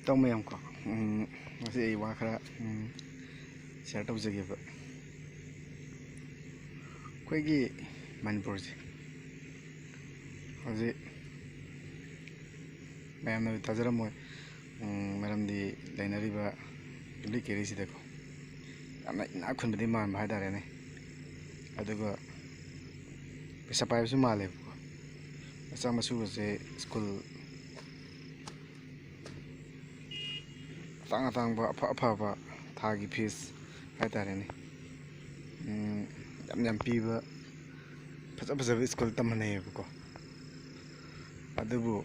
ꯇꯧ ꯃꯌꯥꯝꯀꯣ ꯉꯁꯤ ꯑꯩ ꯋꯥ ꯈꯔ ꯁꯤꯌꯔ ꯇꯧꯖꯒꯦꯕ ꯑꯩꯈꯣꯏꯒꯤ ꯃꯅꯤꯄꯨꯔꯁꯦ ꯍꯧꯖꯤꯛ ꯃꯌꯥꯝꯅ ꯊꯥꯖꯔꯝꯃꯣꯏ ꯃꯔꯝꯗꯤ ꯂꯩꯅꯔꯤꯕ ꯌꯨꯝꯂꯩ ꯀꯩꯔꯩꯁꯤꯗꯀꯣ ꯌꯥꯝꯅ ꯏꯅꯥꯛ ꯈꯨꯟꯕꯗꯤ ꯃꯥꯟꯕ ꯍꯥꯏꯇꯥꯔꯦꯅꯦ ꯑꯗꯨꯒ ꯄꯩꯁꯥ ꯄꯥꯏꯕꯁꯨ ꯃꯥꯜꯂꯦꯕꯀꯣ ꯃꯆꯥ ꯃꯁꯨꯒꯁꯦ ꯁ꯭ꯀꯨꯜ ꯑꯇꯥꯡꯕ ꯑꯐꯕ ꯊꯥꯒꯤ ꯐꯤꯁ ꯍꯥꯏꯇꯥꯔꯦꯅꯦ ꯌꯥꯝ ꯄꯤꯕ ꯐꯖꯕ ꯁ꯭ꯀꯨꯜ ꯇꯝꯍꯟꯅꯩꯌꯦꯕꯀꯣ ꯑꯗꯨꯕꯨ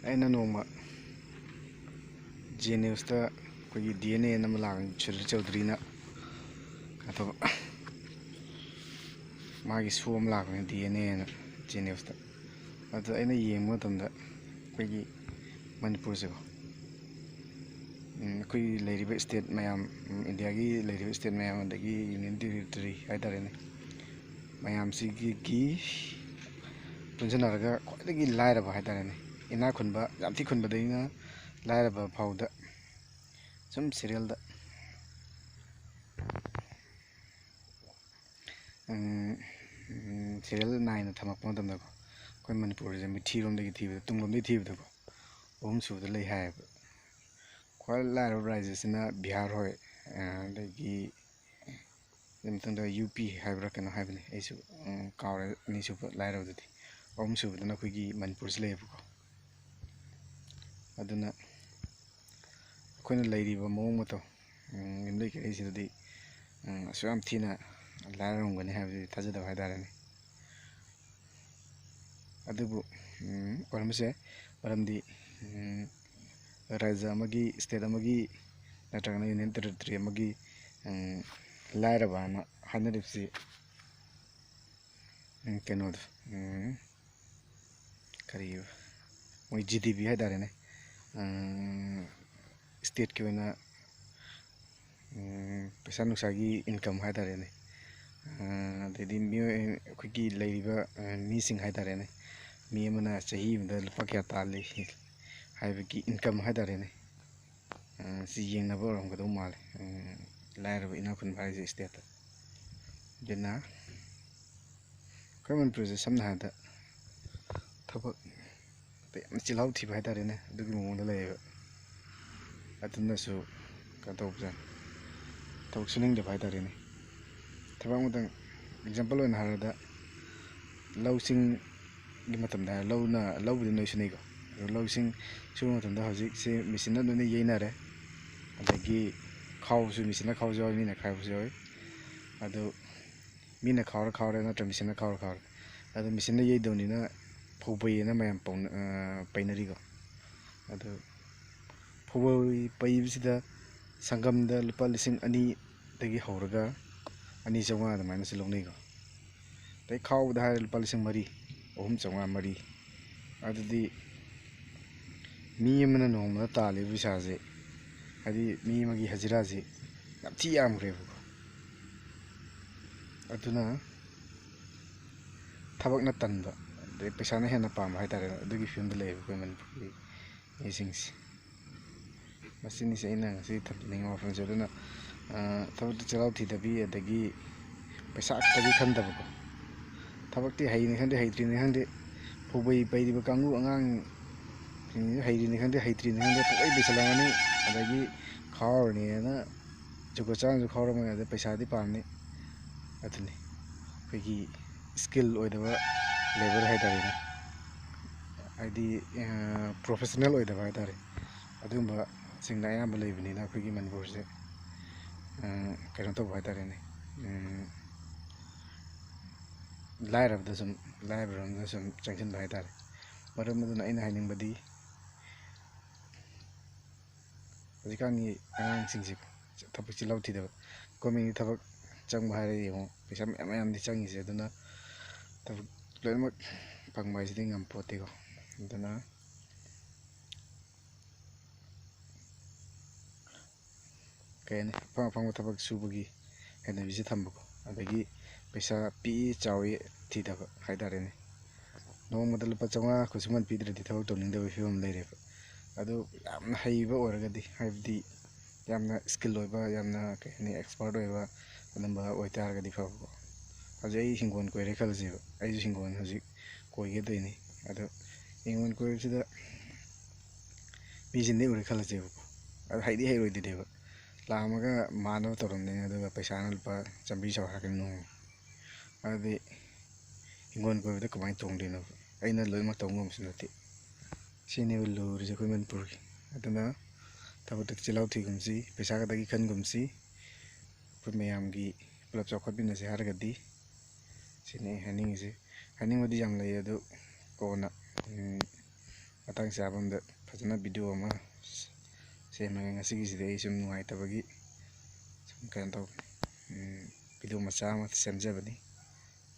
ꯑꯩꯅ ꯅꯣꯡꯃ ꯖꯦ ꯅ꯭ꯌꯨꯁꯇ ꯑꯩꯈꯣꯏꯒꯤ DNA ꯑꯃ ꯂꯥꯛꯑꯦ ꯁꯨꯔꯖꯤꯠ ꯆꯧꯗ꯭ꯔꯤꯅ ꯑꯗꯨꯒ ꯃꯥꯒꯤ ꯁꯣ ꯑꯃ ꯂꯥꯛꯄꯅꯦ DNA ꯖꯦ ꯅ꯭ꯌꯨꯁꯇ ꯑꯗꯨ ꯑꯩꯅ ꯌꯦꯡꯕ ꯃꯇꯝꯗ ꯑꯩꯈꯣꯏꯒꯤ ꯃꯅꯤꯄꯨꯔꯁꯦꯀꯣ ꯑꯩꯈꯣꯏ ꯂꯩꯔꯤꯕ ꯏꯁꯇꯦꯠ ꯃꯌꯥꯝ ꯏꯟꯗꯤꯌꯥꯒꯤ ꯂꯩꯔꯤꯕ ꯏꯁꯇꯦꯠ ꯃꯌꯥꯝ ꯑꯗꯒꯤ ꯌꯨꯅꯤꯌꯟ ꯇꯦꯔꯤꯇꯣꯔꯤ ꯍꯥꯏꯇꯥꯔꯦꯅꯦ ꯃꯌꯥꯝꯁꯤꯒꯤ ꯄꯨꯟꯁꯤꯟꯅꯔꯒ ꯈ꯭ꯋꯥꯏꯗꯒꯤ ꯂꯥꯏꯔꯕ ꯍꯥꯏꯇꯥꯔꯦꯅꯦ ꯏꯅꯥꯛ ꯈꯨꯟꯕ ꯌꯥꯝ ꯊꯤ ꯈꯨꯟꯕꯗꯒꯤꯅ ꯂꯥꯏꯔꯕ ꯐꯥꯎꯗ ꯁꯨꯝ ꯁꯦꯔꯤꯌꯦꯜꯗ ꯁꯦꯔꯤꯌꯦꯜ ꯅꯥꯏꯅ ꯊꯝꯃꯛꯄ ꯃꯇꯝꯗꯀꯣ ꯑꯩꯈꯣꯏ ꯃꯅꯤꯄꯨꯔꯁꯦ ꯃꯤꯊꯤꯔꯣꯝꯗꯒꯤ ꯊꯤꯕꯗ ꯇꯨꯡꯂꯣꯝꯗꯒꯤ ꯊꯤꯕꯗꯀꯣ ꯑꯍꯨꯝ ꯁꯨꯕꯗ ꯂꯩ ꯍꯥꯏꯌꯦꯕ ꯈ꯭ꯋꯥꯏ ꯂꯥꯏꯔꯕ ꯔꯥꯏꯖꯁꯤꯅ ꯕꯤꯍꯥꯔ ꯍꯣꯏ ꯑꯗꯒꯤ ꯃꯊꯪꯗ UP ꯍꯥꯏꯕ꯭ꯔꯥ ꯀꯩꯅꯣ ꯍꯥꯏꯕꯅꯤ ꯑꯩꯁꯨ ꯀꯥꯎꯔꯦ ꯑꯅꯤꯁꯨꯕ ꯂꯥꯏꯔꯕꯗꯨꯗꯤ ꯑꯍꯨꯝ ꯁꯨꯕꯗꯅ ꯑꯩꯈꯣꯏꯒꯤ ꯃꯅꯤꯄꯨꯔꯁꯤ ꯂꯩꯌꯦꯕꯀꯣ ꯑꯗꯨꯅ ꯑꯩꯈꯣꯏꯅ ꯂꯩꯔꯤꯕ ꯃꯑꯣꯡ ꯃꯇꯧ ꯌꯨꯝꯂꯩ ꯀꯩꯔꯩꯁꯤꯗꯗꯤ ꯑꯁꯨꯛ ꯌꯥꯝ ꯊꯤꯅ ꯂꯥꯏꯔꯔꯝꯒꯅꯤ ꯍꯥꯏꯕꯗꯨꯗꯤ ꯊꯥꯖꯗꯕ ꯍꯥꯏꯇꯥꯔꯦꯅꯦ ꯑꯗꯨꯕꯨ ꯑꯣꯏꯔꯝꯕꯁꯨ ꯌꯥꯏ ꯃꯔꯝꯗꯤ ꯔꯥꯏꯖ ꯑꯃꯒꯤ ꯏꯁꯇꯦꯠ ꯑꯃꯒꯤ ꯅꯠꯇ꯭ꯔꯒꯅ ꯌꯨꯅꯤꯌꯟ ꯇꯦꯔꯤꯇꯣꯔꯤ ꯑꯃꯒꯤ ꯂꯥꯏꯔꯕꯅ ꯍꯥꯏꯅꯔꯤꯕꯁꯤ ꯀꯩꯅꯣꯗꯣ ꯀꯔꯤ ꯃꯣꯏ GDP ꯍꯥꯏꯇꯥꯔꯦꯅꯦ ꯏꯁꯇꯦꯠꯀꯤ ꯑꯣꯏꯅ ꯄꯩꯁꯥ ꯅꯨꯡꯁꯥꯒꯤ ꯏꯟꯀꯝ ꯍꯥꯏꯇꯥꯔꯦꯅꯦ ꯑꯗꯩꯗꯤ ꯑꯩꯈꯣꯏꯒꯤ ꯂꯩꯔꯤꯕ ꯃꯤꯁꯤꯡ ꯍꯥꯏꯇꯥꯔꯦꯅꯦ ꯃꯤ ꯑꯃꯅ ꯆꯍꯤ ꯑꯃꯗ ꯂꯨꯄꯥ ꯀꯌꯥ ꯇꯥꯜꯂꯤ ꯍꯥꯏꯕꯒꯤ ꯏꯟꯀꯝ ꯍꯥꯏꯇꯥꯔꯦꯅꯦ ꯁꯤ ꯌꯦꯡꯅꯕ ꯑꯣꯏꯔꯝꯒꯗꯧ ꯃꯥꯜꯂꯦ ꯂꯥꯏꯔꯕ ꯏꯅꯥꯛ ꯈꯨꯟꯕ ꯍꯥꯏꯁꯦ ꯏꯁꯇꯦꯠꯇ ꯑꯗꯨꯅ ꯑꯩꯈꯣꯏ ꯃꯅꯤꯄꯨꯔꯁꯦ ꯁꯝꯅ ꯍꯥꯏꯔꯕꯗ ꯊꯕꯛꯇ ꯌꯥꯝ ꯆꯤꯜꯍꯥꯎ ꯊꯤꯕ ꯍꯥꯏꯇꯥꯔꯦꯅꯦ ꯑꯗꯨꯒꯤ ꯃꯑꯣꯡꯗ ꯂꯩꯌꯦꯕ ꯑꯗꯨꯅꯁꯨ ꯀꯩꯅꯣ ꯇꯧꯕꯖꯥꯠꯅꯤ ꯊꯕꯛ ꯁꯨꯅꯤꯡꯗꯕ ꯍꯥꯏꯇꯥꯔꯦꯅꯦ ꯊꯕꯛ ꯑꯃꯇꯪ ꯑꯦꯛꯖꯥꯝꯄꯜ ꯑꯣꯏꯅ ꯍꯥꯏꯔꯕꯗ ꯂꯧꯁꯤꯡꯒꯤ ꯃꯇꯝꯗ ꯂꯧꯕꯨꯗꯤ ꯅꯣꯏ ꯁꯨꯅꯩꯀꯣ ꯑꯗꯨ ꯂꯧꯁꯤꯡ ꯁꯨꯕ ꯃꯇꯝꯗ ꯍꯧꯖꯤꯛꯁꯦ ꯃꯦꯆꯤꯟꯅ ꯂꯣꯏꯅ ꯌꯩꯅꯔꯦ ꯑꯗꯒꯤ ꯈꯥꯎꯕꯁꯨ ꯃꯦꯆꯤꯟꯅ ꯈꯥꯎꯕꯁꯨ ꯌꯥꯎꯏ ꯃꯤꯅ ꯈꯥꯎꯕꯁꯨ ꯌꯥꯎꯏ ꯑꯗꯨ ꯃꯤꯅ ꯈꯥꯎꯔꯦ ꯅꯠꯇ꯭ꯔꯒ ꯃꯦꯆꯤꯟꯅ ꯈꯥꯎꯔꯦ ꯑꯗꯨ ꯃꯦꯆꯤꯟꯅ ꯌꯩꯗꯧꯅꯤꯅ ꯐꯧ ꯄꯩꯌꯦꯅ ꯃꯌꯥꯝ ꯄꯩꯅꯔꯤꯀꯣ ꯑꯗꯨ ꯐꯧ ꯄꯩꯕꯁꯤꯗ ꯁꯪꯒꯝꯗ ꯂꯨꯄꯥ 2,000 ꯍꯧꯔꯒ 2,500 ꯑꯗꯨꯃꯥꯏꯅꯁꯨ ꯂꯧꯅꯩꯀꯣ ꯑꯗꯩ ꯈꯥꯎꯕꯗ ꯍꯥꯏꯔ ꯂꯨꯄꯥ 3,000 3,500 ꯑꯗꯨꯗꯤ ꯃꯤ ꯑꯃꯅ ꯅꯣꯡꯃꯗ ꯇꯥꯜꯂꯤꯕ ꯄꯩꯁꯥꯁꯦ ꯍꯥꯏꯗꯤ ꯃꯤ ꯑꯃꯒꯤ ꯍꯖꯤꯔꯥꯁꯤ ꯌꯥꯝ ꯊꯤ ꯌꯥꯝꯈ꯭ꯔꯦꯕꯀꯣ ꯑꯗꯨꯅ ꯊꯕꯛꯅ ꯇꯟꯕ ꯑꯗꯩ ꯄꯩꯁꯥꯅ ꯍꯦꯟꯅ ꯄꯥꯝꯕ ꯍꯥꯏꯇꯥꯔꯦ ꯑꯗꯨꯒꯤ ꯐꯤꯕꯝꯗ ꯂꯩꯌꯦꯕ ꯑꯩꯈꯣই ꯃꯅꯤꯄꯨꯔꯒꯤ ꯃꯤꯁꯤꯡꯁꯦ ꯃꯁꯤꯅꯤꯁꯦ ꯑꯩꯅ ꯉꯁꯤ ꯊꯝꯖꯅꯤꯡꯕ ꯋꯥꯐꯝꯁꯦ ꯑꯗꯨꯅ ꯊꯕꯛꯇ ꯆꯤꯜꯍꯥꯎ ꯊꯤꯗꯕꯤ ꯑꯗꯒꯤ ꯄꯩꯁꯥ ꯈꯛꯇꯒꯤ ꯈꯟꯗꯕꯀꯣ ꯊꯕꯛꯇꯤ ꯍꯩꯅꯤ ꯈꯪꯗꯦ ꯍꯩꯇ꯭ꯔꯤꯅꯤ ꯈꯪꯗꯦ ꯐꯧ ꯄꯩꯔꯤꯕ ꯀꯥꯡꯕꯨ ꯑꯉꯥꯡꯁꯤꯡꯁꯤ ꯍꯩꯔꯤꯅꯤ ꯈꯪꯗꯦ ꯍꯩꯇ꯭ꯔꯤꯅꯤ ꯈꯪꯗꯦ ꯄꯨꯡꯄꯩ ꯄꯩꯁꯜꯂꯝꯒꯅꯤ ꯑꯗꯒꯤ ꯈꯥꯎꯔꯅꯤꯅ ꯖꯨꯒꯣꯠ ꯆꯥꯅꯁꯨ ꯈꯥꯎꯔꯝꯒꯅꯤ ꯑꯗꯩ ꯄꯩꯁꯥꯗꯤ ꯄꯥꯝꯅꯤ ꯑꯗꯨꯅꯤ ꯑꯩꯈꯣꯏꯒꯤ ꯁ꯭ꯀꯤꯜ ꯑꯣꯏꯗꯕ ꯂꯦꯕꯔ ꯍꯥꯏꯇꯥꯔꯦꯅꯦ ꯍꯥꯏꯗꯤ ꯄ꯭ꯔꯣꯐꯦꯁꯅꯦꯜ ꯑꯣꯏꯗꯕ ꯍꯥꯏꯇꯥꯔꯦ ꯑꯗꯨꯒꯨꯝꯕꯁꯤꯡꯅ ꯑꯌꯥꯝꯕ ꯂꯩꯕꯅꯤꯅ ꯑꯩꯈꯣꯏꯒꯤ ꯃꯅꯤꯄꯨꯔꯁꯦ ꯀꯩꯅꯣ ꯇꯧꯕ ꯍꯥꯏꯇꯥꯔꯦꯅꯦ ꯂꯥꯏꯔꯕꯔꯣꯝꯗ ꯁꯨꯝ ꯆꯪꯁꯤꯟꯕ ꯍꯥꯏꯇꯥꯔꯦ ꯃꯔꯝ ꯑꯗꯨꯅ ꯑꯩꯅ ꯍꯥꯏꯅꯤꯡꯕꯗꯤ ꯍꯧꯖꯤꯛꯀꯥꯟꯒꯤ ꯑꯉꯥꯡꯁꯤꯡꯁꯤ ꯊꯕꯛ ꯆꯤꯜꯍꯥꯎ ꯊꯤꯗꯕ ꯒꯣꯔꯃꯦꯟꯒꯤ ꯊꯕꯛ ꯆꯪꯕ ꯍꯥꯏꯔꯦ ꯌꯦꯡꯉꯣ ꯄꯩꯁꯥ ꯃꯌꯥꯝꯗꯤ ꯆꯪꯉꯤꯁꯦ ꯑꯗꯨꯅ ꯊꯕꯛ ꯂꯣꯏꯅꯃꯛ ꯐꯪꯕ ꯍꯥꯏꯁꯤꯗꯤ ꯉꯝꯄꯣꯠꯇꯦꯀꯣ ꯑꯗꯨꯅ ꯀꯩ ꯍꯥꯏꯅꯤ ꯑꯐꯪ ꯊꯕꯛ ꯁꯨꯕꯒꯤ ꯍꯩꯅꯕꯤꯁꯤ ꯊꯝꯕꯀꯣ ꯑꯗꯒꯤ ꯄꯩꯁꯥ ꯄꯤꯛꯏ ꯆꯥꯎꯏ ꯊꯤꯗꯕ ꯍꯥꯏꯇꯥꯔꯦꯅꯦ ꯅꯣꯡꯃꯗ ꯂꯨꯄꯥ 500 ꯈꯨꯠꯁꯨꯃꯟ ꯄꯤꯗ꯭ꯔꯗꯤ ꯊꯕꯛ ꯇꯧꯅꯤꯡꯗꯕꯒꯤ ꯐꯤꯕꯝ ꯂꯩꯔꯦꯕ ꯑꯗꯨ ꯌꯥꯝꯅ ꯍꯩꯕ ꯑꯣꯏꯔꯒꯗꯤ ꯍꯥꯏꯕꯗꯤ ꯌꯥꯝꯅ ꯁ꯭ꯀꯤꯜ ꯑꯣꯏꯕ ꯌꯥꯝꯅ ꯀꯩ ꯍꯥꯏꯅꯤ ꯑꯦꯛꯁꯄꯥꯔꯠ ꯑꯣꯏꯕ ꯑꯗꯨꯝꯕ ꯑꯣꯏꯇꯥꯔꯒꯗꯤ ꯐꯕꯀꯣ ꯍꯧꯖꯤꯛ ꯑꯩ ꯍꯤꯡꯒꯣꯜ ꯀꯣꯏꯔꯦ ꯈꯜꯂꯁꯦꯕ ꯑꯩꯁꯨ ꯍꯤꯡꯒꯣꯜ ꯍꯧꯖꯤꯛ ꯀꯣꯏꯒꯗꯣꯏꯅꯤ ꯑꯗꯣ ꯍꯤꯡꯒꯣꯜ ꯀꯣꯏꯕꯁꯤꯗ ꯃꯤꯁꯤꯡꯗꯤ ꯎꯔꯦ ꯈꯜꯂꯁꯦꯕꯀꯣ ꯑꯗꯣ ꯍꯩꯗꯤ ꯍꯩꯔꯣꯏꯗꯣꯏꯅꯦꯕ ꯂꯥꯛꯑꯝꯃꯒ ꯃꯥꯟꯅꯕ ꯇꯧꯔꯝꯗꯣꯏꯅꯤ ꯑꯗꯨꯒ ꯄꯩꯁꯥꯅ ꯂꯨꯄꯥ 100 ꯆꯥꯎ ꯍꯥꯏꯔꯛꯀꯅꯤ ꯅꯣꯡꯃ ꯑꯗꯨꯗꯤ ꯍꯤꯡꯒꯣꯜ ꯀꯣꯏꯕꯗ ꯀꯃꯥꯏꯅ ꯇꯣꯡꯗꯣꯏꯅꯣ ꯑꯩꯅ ꯂꯣꯏꯅꯃꯛ ꯇꯧꯕ ꯉꯝꯕꯁꯨ ꯅꯠꯇꯦ ꯁꯤꯅꯦꯕ ꯂꯨꯔꯤꯁꯦ ꯑꯩꯈꯣꯏ ꯃꯅꯤꯄꯨꯔꯒꯤ ꯑꯗꯨꯅ ꯊꯕꯛꯇ ꯆꯤꯜꯍꯥꯎ ꯊꯤꯒꯨꯝꯁꯤ ꯄꯩꯁꯥ ꯈꯛꯇꯒꯤ ꯈꯟꯒꯨꯝꯁꯤ ꯑꯩꯈꯣꯏ ꯃꯌꯥꯝꯒꯤ ꯄꯨꯂꯞ ꯆꯥꯎꯈꯠꯃꯤꯟꯅꯁꯤ ꯍꯥꯏꯔꯒꯗꯤ ꯁꯤꯅꯤ ꯑꯩ ꯍꯥꯏꯅꯤꯡꯉꯤꯁꯤ ꯍꯥꯏꯅꯤꯡꯕꯗꯤ ꯌꯥꯝ ꯂꯩ ꯑꯗꯨ ꯀꯣꯟꯅ ꯃꯇꯥꯡ ꯆꯥꯕ ꯑꯃꯗ ꯐꯖꯅ ꯚꯤꯗꯤꯑꯣ ꯑꯃ ꯁꯦꯝꯃꯒ ꯉꯁꯤꯒꯤꯁꯤꯗꯤ ꯑꯩ ꯁꯨꯝ ꯅꯨꯡꯉꯥꯏꯇꯕꯒꯤ ꯁꯨꯝ ꯀꯩꯅꯣ ꯇꯧꯕꯅꯤ ꯚꯤꯗꯤꯑꯣ ꯃꯆꯥ ꯑꯃ ꯁꯦꯝꯖꯕꯅꯤ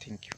ꯊꯦꯡꯛ ꯌꯨ